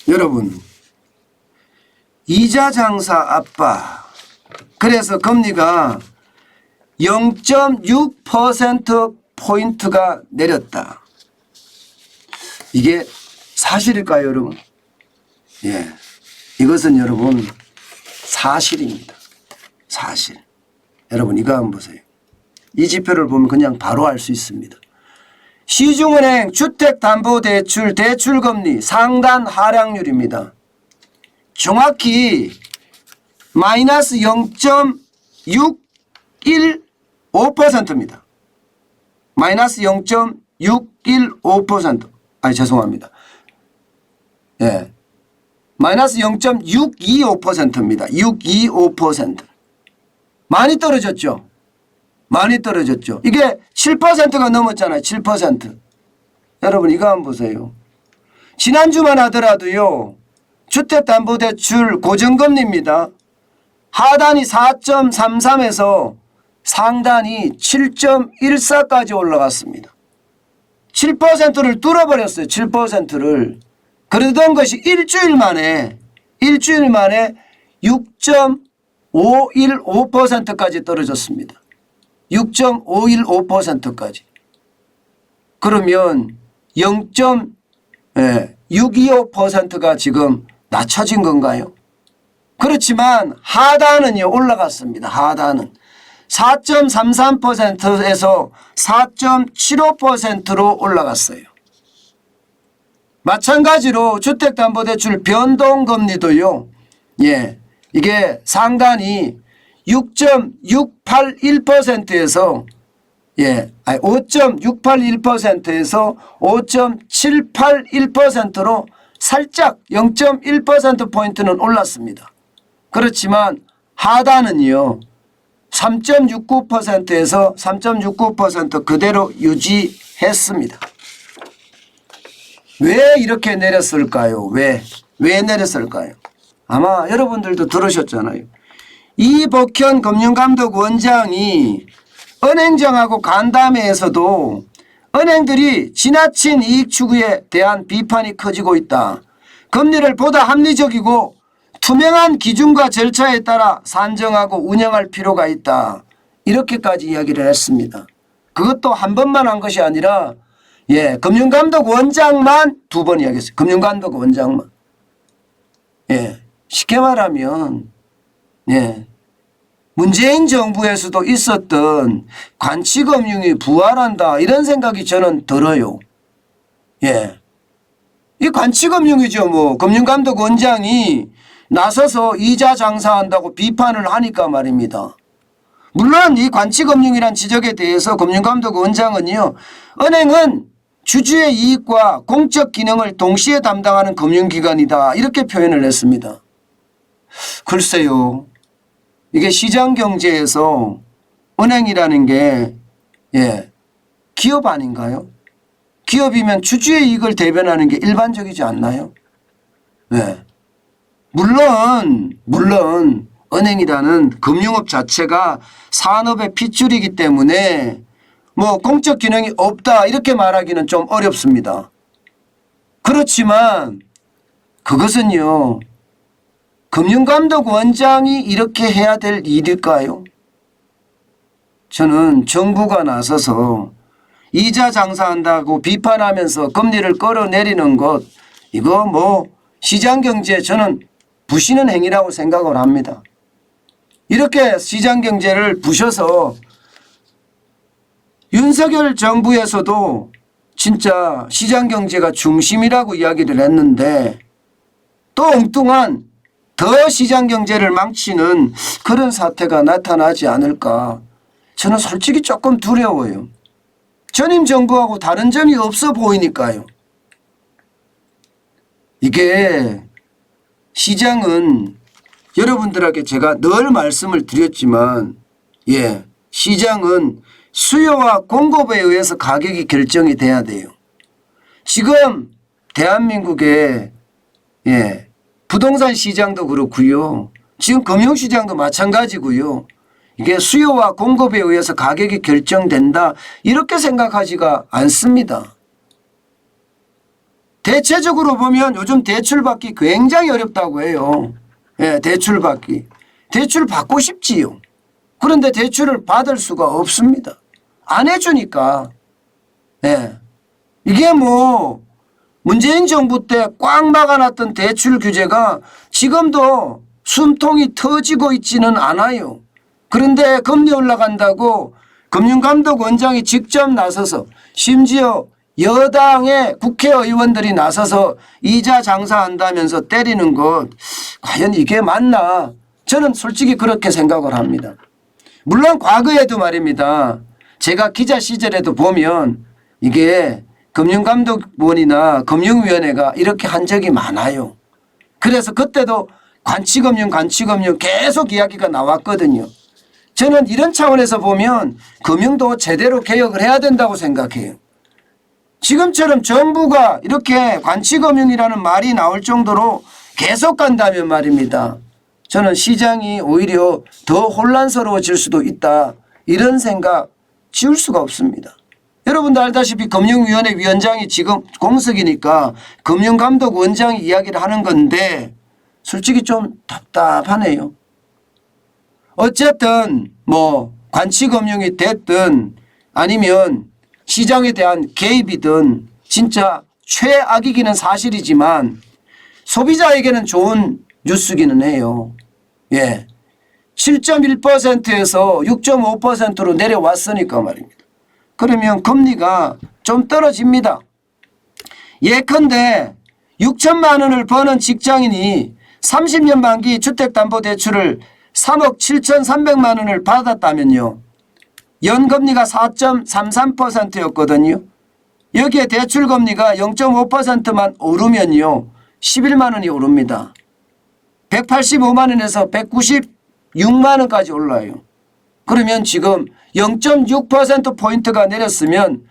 여러분, 이자 장사 압박. 그래서 금리가 0.6%포인트가 내렸다. 이게 사실일까요, 여러분? 예. 이것은 여러분 사실입니다. 사실. 여러분 이거 한번 보세요. 이 지표를 보면 그냥 바로 알 수 있습니다. 시중은행 주택담보대출 대출금리 상단 하락률입니다. 정확히 마이너스 0.615%입니다. 마이너스 0.615%. 아니 죄송합니다. 예. 마이너스 0.625%입니다. 625%. 많이 떨어졌죠. 많이 떨어졌죠. 이게 7%가 넘었잖아요. 7%. 여러분 이거 한번 보세요. 지난주만 하더라도요. 주택담보대출 고정금리입니다. 하단이 4.33에서 상단이 7.14까지 올라갔습니다. 7%를 뚫어버렸어요. 7%를. 그러던 것이 일주일 만에 6.515%까지 떨어졌습니다. 6.515%까지. 그러면 0.625%가 지금 낮춰진 건가요? 그렇지만 하단은요 올라갔습니다. 하단은 4.33%에서 4.75%로 올라갔어요. 마찬가지로 주택담보대출 변동금리도요. 예, 이게 상단이 6.681%에서 5.681%에서 5.781%로 살짝 0.1%포인트는 올랐습니다. 그렇지만 하단은요. 3.69%에서 3.69% 그대로 유지했습니다. 왜 이렇게 내렸을까요? 왜 내렸을까요? 아마 여러분들도 들으셨잖아요. 이복현 금융감독원장이 은행장하고 간담회에서도 은행들이 지나친 이익 추구에 대한 비판이 커지고 있다. 금리를 보다 합리적이고 투명한 기준과 절차에 따라 산정하고 운영할 필요가 있다. 이렇게까지 이야기를 했습니다. 그것도 한 번만 한 것이 아니라 금융감독원장만 2번 이야기했어요. 금융감독원장만. 쉽게 말하면 문재인 정부에서도 있었던 관치금융이 부활한다 이런 생각이 저는 들어요. 이 관치금융이죠. 뭐 금융감독원장이 나서서 이자 장사한다고 비판을 하니까 말입니다. 물론 이 관치금융이란 지적에 대해서 금융감독원장은요. 은행은 주주의 이익과 공적 기능을 동시에 담당하는 금융기관이다. 이렇게 표현을 했습니다. 글쎄요. 이게 시장경제에서 은행이라는 게 기업 아닌가요? 기업이면 주주의 이익을 대변하는 게 일반적이지 않나요? 물론 은행이라는 금융업 자체가 산업의 핏줄이기 때문에 뭐 공적 기능이 없다 이렇게 말하기는 좀 어렵습니다. 그렇지만 그것은요. 금융감독원장이 이렇게 해야 될 일일까요? 저는 정부가 나서서 이자 장사한다고 비판하면서 금리를 끌어내리는 것 이거 뭐 시장경제에 저는 부시는 행위라고 생각을 합니다. 이렇게 시장경제를 부셔서 윤석열 정부에서도 진짜 시장경제가 중심이라고 이야기를 했는데 또 엉뚱한 더 시장경제를 망치는 그런 사태가 나타나지 않을까 저는 솔직히 조금 두려워요. 전임 정부하고 다른 점이 없어 보이니까요. 이게 시장은 여러분들에게 제가 늘 말씀을 드렸지만 시장은 수요와 공급에 의해서 가격이 결정이 돼야 돼요. 지금 대한민국의 부동산 시장도 그렇고요. 지금 금융시장도 마찬가지고요. 이게 수요와 공급에 의해서 가격이 결정된다 이렇게 생각하지가 않습니다. 대체적으로 보면 요즘 대출 받기 굉장히 어렵다고 해요. 예, 대출 받기. 대출 받고 싶지요. 그런데 대출을 받을 수가 없습니다. 안 해주니까. 예. 이게 뭐 문재인 정부 때 꽉 막아놨던 대출 규제가 지금도 숨통이 터지고 있지는 않아요. 그런데 금리 올라간다고 금융감독원장이 직접 나서서 심지어 여당의 국회의원들이 나서서 이자 장사한다면서 때리는 것 과연 이게 맞나? 저는 솔직히 그렇게 생각을 합니다. 물론 과거에도 말입니다. 제가 기자 시절에도 보면 이게 금융감독원이나 금융위원회가 이렇게 한 적이 많아요. 그래서 그때도 관치금융 계속 이야기가 나왔거든요. 저는 이런 차원에서 보면 금융도 제대로 개혁을 해야 된다고 생각해요. 지금처럼 정부가 이렇게 관치금융이라는 말이 나올 정도로 계속 간다면 말입니다. 저는 시장이 오히려 더 혼란스러워질 수도 있다. 이런 생각 지울 수가 없습니다. 여러분도 알다시피 금융위원회 위원장이 지금 공석이니까 금융감독원장이 이야기를 하는 건데 솔직히 좀 답답하네요. 어쨌든 뭐 관치금융이 됐든 아니면 시장에 대한 개입이든 진짜 최악이기는 사실이지만 소비자에게는 좋은 뉴스기는 해요. 예. 7.1%에서 6.5%로 내려왔으니까 말입니다. 그러면 금리가 좀 떨어집니다. 예컨대 6천만 원을 버는 직장인이 30년 만기 주택담보대출을 3억 7,300만 원을 받았다면요. 연금리가 4.33%였거든요. 여기에 대출금리가 0.5%만 오르면요. 11만 원이 오릅니다. 185만 원에서 196만 원까지 올라요. 그러면 지금 0.6%포인트가 내렸으면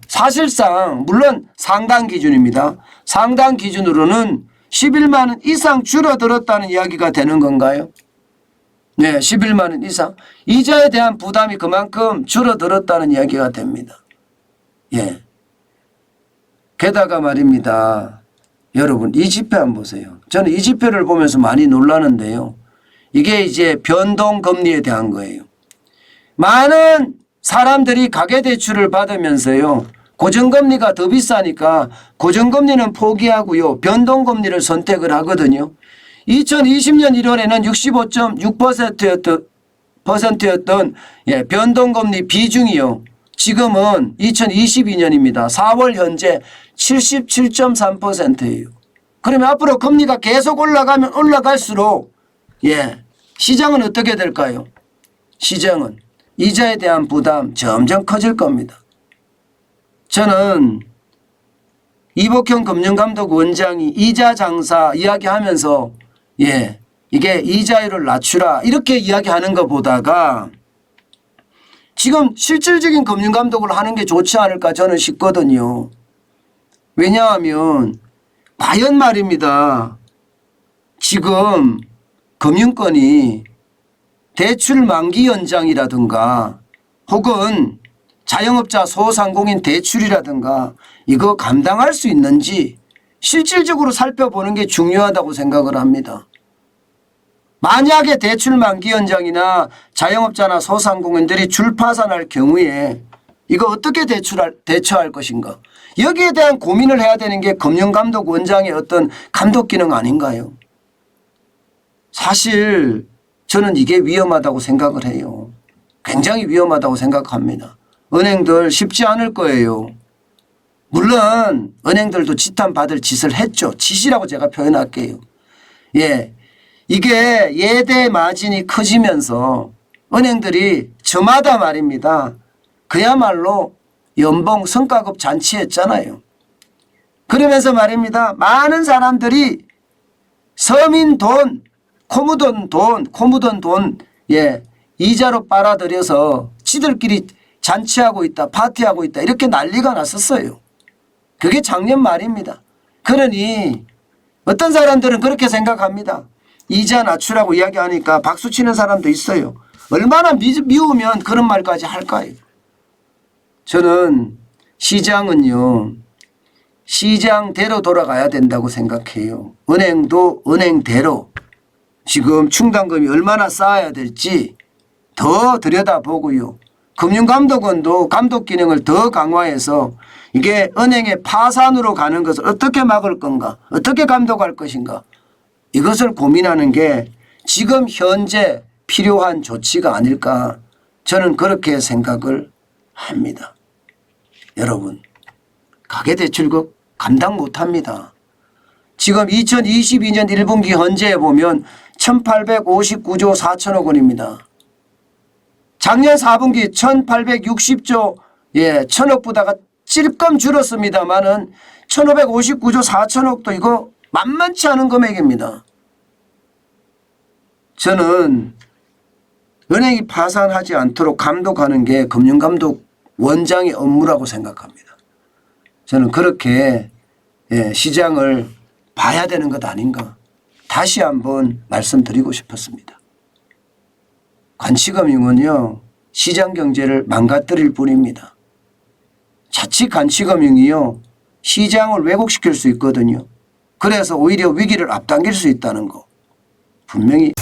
사실상 물론 상당 기준입니다. 상당 기준으로는 11만 원 이상 줄어들었다는 이야기가 되는 건가요? 네, 11만 원 이상. 이자에 대한 부담이 그만큼 줄어들었다는 이야기가 됩니다. 예. 게다가 말입니다. 여러분 이 지표 한번 보세요. 저는 이 지표를 보면서 많이 놀라는데요. 이게 이제 변동금리에 대한 거예요. 많은 사람들이 가계대출을 받으면서요. 고정금리가 더 비싸니까 고정금리는 포기하고요. 변동금리를 선택을 하거든요. 2020년 1월에는 65.6%였던 변동금리 비중이요. 지금은 2022년입니다. 4월 현재 77.3%예요. 그러면 앞으로 금리가 계속 올라가면 올라갈수록 시장은 어떻게 될까요? 시장은 이자에 대한 부담 점점 커질 겁니다. 저는 이복형 금융감독원장이 이자 장사 이야기하면서 이게 이자율을 낮추라 이렇게 이야기하는 것보다가 지금 실질적인 금융감독을 하는 게 좋지 않을까 저는 싶거든요. 왜냐하면 과연 말입니다. 지금 금융권이 대출 만기 연장이라든가 혹은 자영업자 소상공인 대출이라든가 이거 감당할 수 있는지 실질적으로 살펴보는 게 중요하다고 생각을 합니다. 만약에 대출 만기 연장이나 자영업자나 소상공인들이 줄파산할 경우에 이거 어떻게 대처할 것인가. 여기에 대한 고민을 해야 되는 게 금융감독원장의 어떤 감독 기능 아닌가요? 사실 저는 이게 위험하다고 생각을 해요. 굉장히 위험하다고 생각합니다. 은행들 쉽지 않을 거예요. 물론 은행들도 지탄받을 짓을 했죠. 짓이라고 제가 표현할게요. 이게 예대 마진이 커지면서 은행들이 저마다 말입니다. 그야말로 연봉 성과급 잔치했잖아요. 그러면서 말입니다. 많은 사람들이 서민 돈, 코 묻은 돈 이자로 빨아들여서 지들끼리 잔치하고 있다, 파티하고 있다 이렇게 난리가 났었어요. 그게 작년 말입니다. 그러니 어떤 사람들은 그렇게 생각합니다. 이자 낮추라고 이야기하니까 박수치는 사람도 있어요. 얼마나 미우면 그런 말까지 할까요? 저는 시장은요. 시장대로 돌아가야 된다고 생각해요. 은행도 은행대로 지금 충당금이 얼마나 쌓아야 될지 더 들여다보고요. 금융감독원도 감독 기능을 더 강화해서 이게 은행의 파산으로 가는 것을 어떻게 막을 건가, 어떻게 감독할 것인가, 이것을 고민하는 게 지금 현재 필요한 조치가 아닐까, 저는 그렇게 생각을 합니다. 여러분, 가계대출금 감당 못합니다. 지금 2022년 1분기 현재에 보면 1859조 4천억 원입니다. 작년 4분기 1860조 1000억보다가 찔끔 줄었습니다만은 1559조 4천억도 이거 만만치 않은 금액입니다. 저는 은행이 파산하지 않도록 감독하는 게 금융감독 원장의 업무라고 생각합니다. 저는 그렇게 시장을 봐야 되는 것 아닌가, 다시 한번 말씀드리고 싶었습니다. 관치금융은요, 시장 경제를 망가뜨릴 뿐입니다. 자칫 관치금융이요, 시장을 왜곡시킬 수 있거든요. 그래서 오히려 위기를 앞당길 수 있다는 거 분명히